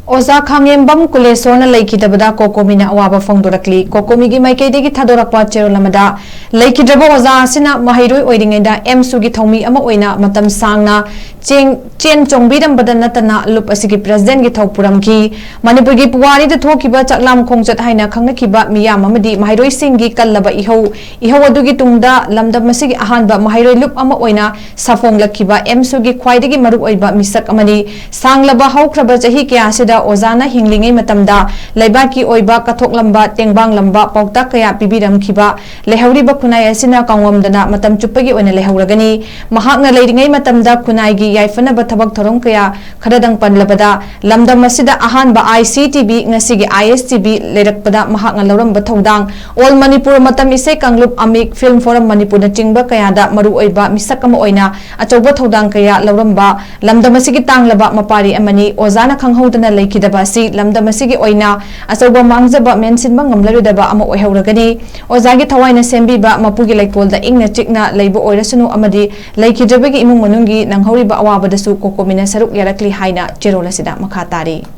Oja Khangembam Kuleswar Leikhidabada Cocomi Awaba Phongdorakli Cocomi gi maikei Thadorakpa cherolamada Leikhidaba Oja Sina Mahiroi Oidingeda M Sugi Thomi ama oina matam sangna chen chongbidam badanatana lup asigi president gi thaupuramki manipur gi puwari da thokiba chaklam khongjat haina khangnakiba miyam amadi mahiroi singgi kallaba iho adugi tungda lamdam masigi ahanba mahiroi lup ama oina safong lakkiba M Sugi khwaidagi maru oiba misak amani sanglaba haukraba chahi kya sida Ozana hinglingai matamda laibaki oiba kathok lamba tengbang lamba pauta kaya pibiramkiba lehawriba khunai asina kangwamdana matam chuppagi oina lehauragani mahakna leiringai matamda khunai gi yaifanaba thabak thorong kaya khadadang panlabada lamdam masida ahanba ICTB ngasigi ISTB leirakpada mahakna lauramba thodang all manipur matam isei kanglup amik film forum manipur na chingba kaya da maru oiba misakama oina achauba thodang kaya lauramba lamdam masigi tanglaba mapari amani Ozana khanghodana Leikhidaba si lamdam asigi oina achauba mangjaba mensinba ngamlarudaba ama oihauragani Ozagi thawaina sembiba mapugi laikolda ingna chikna leibo oirasunu amadi Leikhidabagi imung manungi nanghoriba awabadasu Cocomina saruk yarakli haina cherolasida makhatari